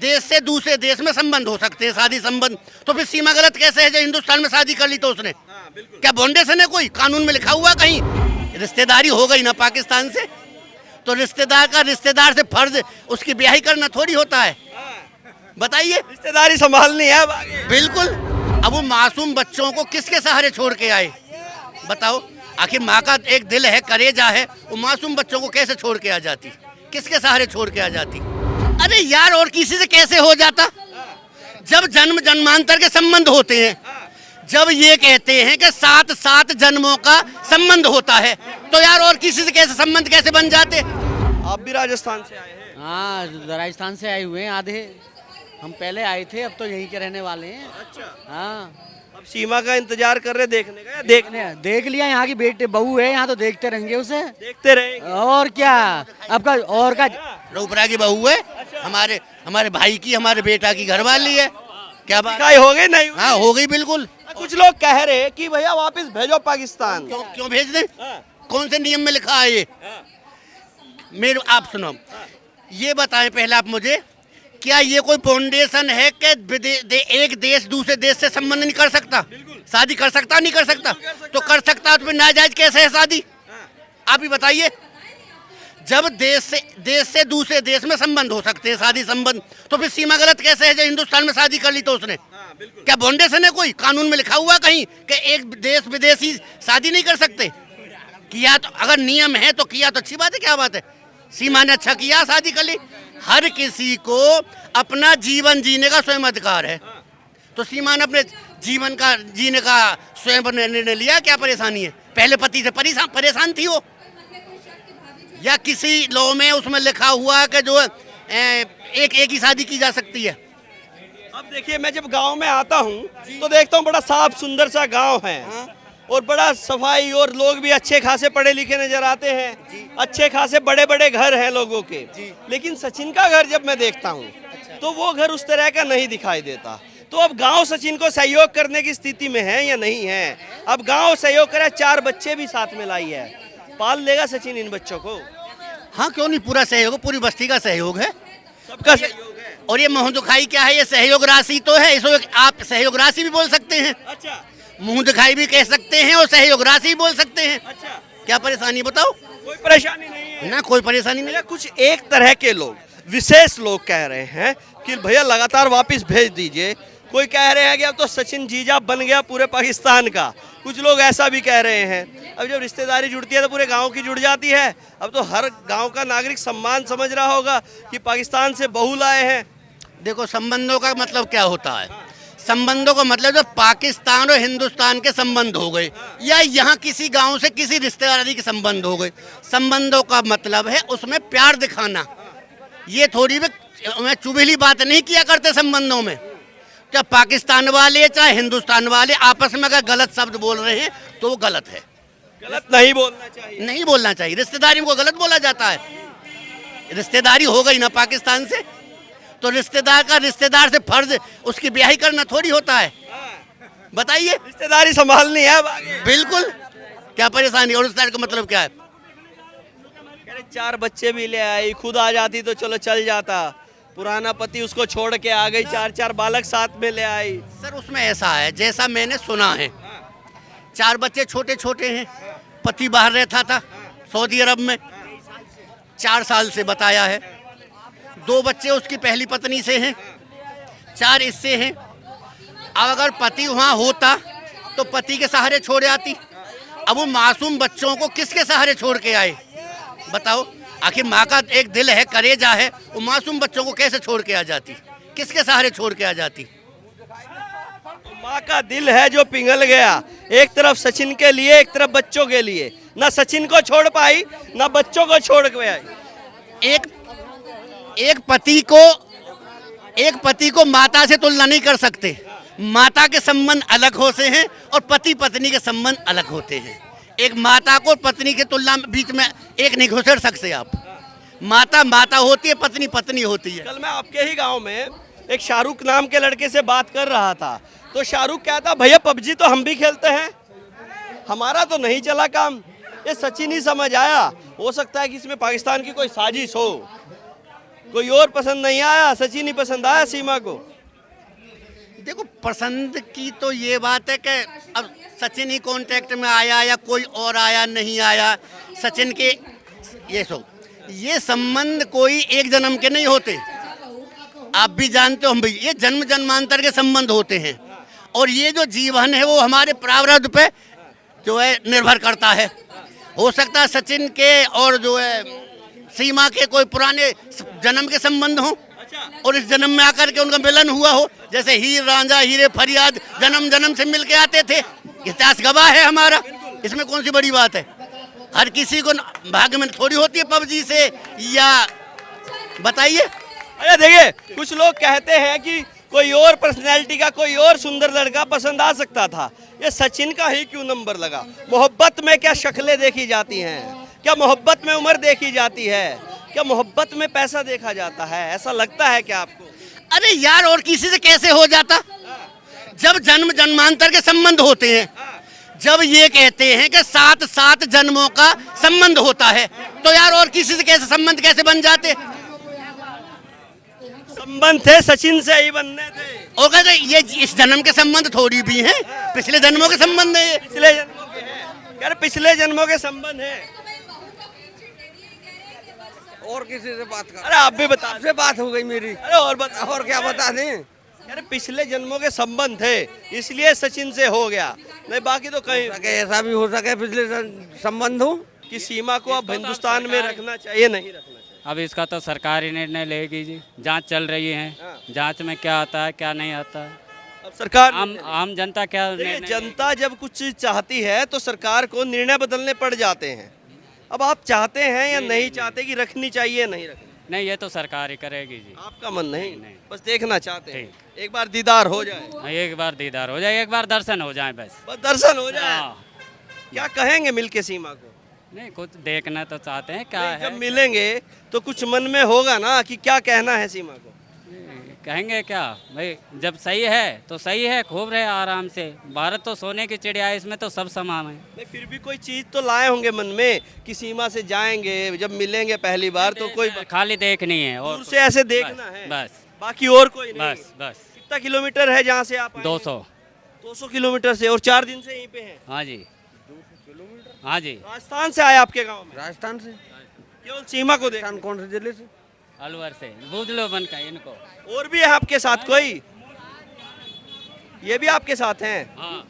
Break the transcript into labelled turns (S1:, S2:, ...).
S1: देश से दूसरे देश में संबंध हो सकते हैं, शादी संबंध। तो फिर सीमा गलत कैसे है? जो हिंदुस्तान में शादी कर ली तो उसने क्या बाउंडेशन है? कोई कानून में लिखा हुआ कहीं? रिश्तेदारी हो गई ना पाकिस्तान से, तो रिश्तेदार का रिश्तेदार से फर्ज उसकी ब्याही करना थोड़ी होता है। बताइए,
S2: रिश्तेदारी संभालनी है।
S1: बिल्कुल। अब वो मासूम बच्चों को किसके सहारे छोड़ के आए? बताओ, आखिर माँ का एक दिल है, कलेजा है, वो मासूम बच्चों को कैसे छोड़ के आ जाती? किसके सहारे छोड़ के आ जाती? अरे यार, और किसी से कैसे हो जाता? जब जन्म जन्मांतर के संबंध होते हैं, जब ये कहते हैं कि 7 जन्मों का संबंध होता है, तो यार और किसी से कैसे संबंध कैसे बन जाते?
S2: आप भी राजस्थान से आए हैं?
S3: हाँ, राजस्थान से आए हुए हैं आधे। हम पहले आए थे, अब तो यहीं के रहने वाले हैं।
S2: अच्छा।
S3: हाँ,
S2: अब सीमा का इंतजार कर रहे देखने का, या
S3: देख लिया। यहाँ की बेटे बहू है यहाँ, तो देखते रहेंगे उसे।
S2: देखते रहेंगे।
S3: और क्या, आपका और का
S1: रऊपरा की बहू है, हमारे भाई की, हमारे बेटा की घरवाली है। क्या बात?
S2: हो गई? नहीं हुई?
S1: हाँ, हो गई बिल्कुल।
S2: कुछ लोग कह रहे हैं कि भैया वापस भेजो पाकिस्तान।
S1: क्यों भेज दें? कौन से नियम में लिखा है ये? मेरे आप सुनो, ये बताएं पहले आप मुझे, क्या ये कोई फाउंडेशन है कि एक देश दूसरे देश से संबंध नहीं कर सकता? शादी कर सकता नहीं कर सकता? तो कर सकता, तो फिर नाजायज कैसे है शादी? आप ही बताइए। जब देश से दूसरे देश में संबंध हो सकते हैं, शादी संबंध, तो फिर सीमा गलत कैसे है? जो हिंदुस्तान में शादी कर ली तो उसने क्या बाउंडेशन है? कोई कानून में लिखा हुआ कहीं कि एक देश विदेशी शादी नहीं कर सकते? किया तो, अगर नियम है तो किया तो अच्छी बात है, क्या बात है? सीमा ने अच्छा किया, शादी कर ली। हर किसी को अपना जीवन जीने का स्वयं अधिकार है, तो सीमा ने अपने जीवन का जीने का स्वयं निर्णय लिया। क्या परेशानी है? पहले पति से परेशान थी वो, या किसी लॉ में उसमें लिखा हुआ कि जो एक ही शादी की जा सकती है?
S2: अब देखिए, मैं जब गांव में आता हूं तो देखता हूं बड़ा साफ सुंदर सा गांव है। और बड़ा सफाई, और लोग भी अच्छे खासे पढ़े लिखे नजर आते हैं। अच्छे खासे बड़े बड़े घर हैं लोगों के। लेकिन सचिन का घर जब मैं देखता हूँ तो वो घर उस तरह का नहीं दिखाई देता। तो अब गांव सचिन को सहयोग करने की स्थिति में है या नहीं है? अब गांव सहयोग करे, 4 बच्चे भी साथ में लाई है, पाल लेगा सचिन इन बच्चों को?
S1: हाँ, क्यों नहीं? पूरा सहयोग, पूरी बस्ती का सहयोग है,
S2: सबका सहयोग है।
S1: और ये मुँह दिखाई क्या है? ये सहयोग राशि तो है, इसको आप सहयोग राशि भी बोल सकते हैं।
S2: अच्छा।
S1: मुंह दिखाई भी कह सकते हैं और सहयोग राशि भी बोल सकते हैं।
S2: अच्छा,
S1: क्या परेशानी बताओ?
S2: कोई परेशानी नहीं है
S1: ना, कोई परेशानी नहीं।
S2: कुछ एक तरह के लोग, विशेष लोग कह रहे हैं कि भैया लगातार वापस भेज दीजिए। कोई कह रहे हैं कि अब तो सचिन जीजा बन गया पूरे पाकिस्तान का। कुछ लोग ऐसा भी कह रहे हैं। अब जब रिश्तेदारी जुड़ती है तो पूरे गांव की जुड़ जाती है। अब तो हर गांव का नागरिक सम्मान समझ रहा होगा कि पाकिस्तान से बहू लाए हैं।
S1: देखो, संबंधों का मतलब क्या होता है? संबंधों का मतलब जब पाकिस्तान और हिंदुस्तान के संबंध हो गए, या यहाँ किसी गांव से किसी रिश्तेदारी के संबंध हो गए, संबंधों का मतलब है उसमें प्यार दिखाना। ये थोड़ी भी चुभेली बात नहीं किया करते संबंधों में। क्या पाकिस्तान वाले चाहे हिंदुस्तान वाले आपस में अगर गलत शब्द बोल रहे हैं तो वो गलत है।
S2: गलत नहीं बोलना चाहिए।
S1: नहीं बोलना चाहिए। रिश्तेदारी को गलत बोला जाता है। रिश्तेदारी हो गई ना पाकिस्तान से, तो रिश्तेदार का रिश्तेदार से फर्ज उसकी ब्याही करना थोड़ी होता है। बताइए,
S2: रिश्तेदारी संभालनी है।
S1: बिल्कुल। क्या परेशानी? और रिश्तेदार का मतलब क्या है?
S2: 4 बच्चे भी ले आई, खुद आ जाती तो चलो चल जाता। पुराना पति उसको छोड़ के आ गई, 4 बालक साथ में ले आई।
S1: सर, उसमें ऐसा है जैसा मैंने सुना है, 4 बच्चे छोटे छोटे हैं, पति बाहर रहता था सऊदी अरब में 4 साल से, बताया है। 2 बच्चे उसकी पहली पत्नी से हैं, 4 इससे हैं। अब अगर पति वहाँ होता तो पति के सहारे छोड़ आती। अब वो मासूम बच्चों को किसके सहारे छोड़ के आए? बताओ, आखिर माँ का एक दिल है, कलेजा है, वो मासूम बच्चों को कैसे छोड़ के आ जाती? किसके सहारे छोड़ के आ जाती?
S2: माँ का दिल है जो पिघल गया, एक तरफ सचिन के लिए, एक तरफ बच्चों के लिए। ना सचिन को छोड़ पाई, ना बच्चों को छोड़ के आई।
S1: एक पति को माता से तुलना नहीं कर सकते। माता के संबंध अलग होते हैं और पति पत्नी के संबंध अलग होते हैं। एक माता को पत्नी के तुलना में बीच में एक नहीं घुसर सकते आप। माता माता होती है, पत्नी पत्नी होती है।
S2: कल मैं आपके ही गांव में एक शाहरुख नाम के लड़के से बात कर रहा था, तो शाहरुख कहता, भैया पबजी तो हम भी खेलते हैं, हमारा तो नहीं चला काम। ये सचिन ही समझ आया। हो सकता है कि इसमें पाकिस्तान की कोई साजिश हो। कोई और पसंद नहीं आया, सचिन ही पसंद आया सीमा को?
S1: देखो पसंद की तो ये बात है कि अब सचिन ही कांटेक्ट में आया या कोई और आया नहीं आया, सचिन के ये संबंध कोई एक जन्म के नहीं होते। आप भी जानते हो, हम भी, ये जन्म जन्मांतर के संबंध होते हैं। और ये जो जीवन है वो हमारे प्रारब्ध पे जो है निर्भर करता है। हो सकता है सचिन के और जो है सीमा के कोई पुराने जन्म के संबंध हों और इस जन्म में आकर के उनका मिलन हुआ हो, जैसे हीर रांझा हीरे फरियाद जन्म जन्म से मिल के आते थे। इतिहास गवाह है हमारा, इसमें कौन सी बड़ी बात है। हर किसी को भाग्य में थोड़ी होती है पबजी से, या बताइए।
S2: अरे देखिए, कुछ लोग कहते हैं कि कोई और पर्सनैलिटी का कोई और सुंदर लड़का पसंद आ सकता था, ये सचिन का ही क्यों नंबर लगा? मोहब्बत में क्या शक्लें देखी जाती हैं? क्या मोहब्बत में उम्र देखी जाती है? क्या मोहब्बत में पैसा देखा जाता है? ऐसा लगता है क्या आपको?
S1: अरे यार, और किसी से कैसे हो जाता? जब जन्म जन्मांतर के संबंध होते हैं, जब ये कहते हैं कि 7 जन्मों का संबंध होता है, तो यार और किसी से कैसे संबंध कैसे बन जाते?
S2: संबंध थे, सचिन से ही बनने थे।
S1: और कहते ये इस जन्म के संबंध थोड़ी भी हैं, पिछले जन्मों के संबंध है।
S2: पिछले जन्मों के हैं, यार पिछले जन्मों के संबंध है।
S4: और किसी से बात कर?
S2: अरे आप भी बता।
S4: आपसे बात हो गई मेरी।
S2: अरे और बता।
S4: और क्या बता दें?
S2: यार पिछले जन्मों के संबंध थे, इसलिए सचिन से हो गया, नहीं बाकी तो कहीं
S4: सके ऐसा भी हो सके पिछले संबंध हो।
S2: कि सीमा को अब हिंदुस्तान में रखना चाहिए नहीं रखना चाहिए।
S5: अब इसका तो सरकारी निर्णय लेगी जी, जांच चल रही है। जांच में क्या आता है क्या नहीं आता है,
S2: अब सरकार
S5: आम जनता क्या
S2: देखिए,
S5: निर्णय
S2: जनता जब कुछ चाहती है तो सरकार को निर्णय बदलने पड़ जाते हैं। अब आप चाहते हैं या नहीं चाहते कि रखनी चाहिए नहीं रखनी?
S5: नहीं, ये तो सरकार ही करेगी जी।
S2: आपका मन नहीं,
S5: नहीं।
S2: बस देखना चाहते हैं, एक बार दीदार हो जाए,
S5: एक बार दीदार हो जाए, एक बार दर्शन हो जाए बस।
S2: बस दर्शन हो जाए।
S5: हाँ।
S2: क्या कहेंगे मिलके सीमा को?
S5: नहीं, कुछ देखना तो चाहते हैं क्या
S2: नहीं,
S5: है।
S2: जब मिलेंगे तो कुछ मन में होगा ना कि क्या कहना है सीमा को?
S5: कहेंगे क्या भाई, जब सही है तो सही है, खूब रहे आराम से। भारत तो सोने की चिड़िया है, इसमें तो सब समान है।
S2: नहीं, फिर भी कोई चीज तो लाए होंगे मन में कि सीमा से जाएंगे, जब मिलेंगे पहली बार तो कोई
S5: खाली देखनी है और
S2: दूर से ऐसे देखना है,
S5: बस
S2: बाकी और कोई नहीं।
S5: बस
S2: कितना किलोमीटर है जहाँ से आप आए? 200 किलोमीटर से, और 4 दिन से यहीं पे हैं?
S5: हाँ जी, हाँ जी।
S2: राजस्थान से आए आपके गांव में?
S4: राजस्थान से।
S2: केवल सीमा को देख?
S4: राजस्थान कौन से जिले से?
S5: अलवर से। बूझ लो बन का इनको।
S2: और भी है आपके साथ कोई? ये भी आपके साथ हैं?
S5: हाँ।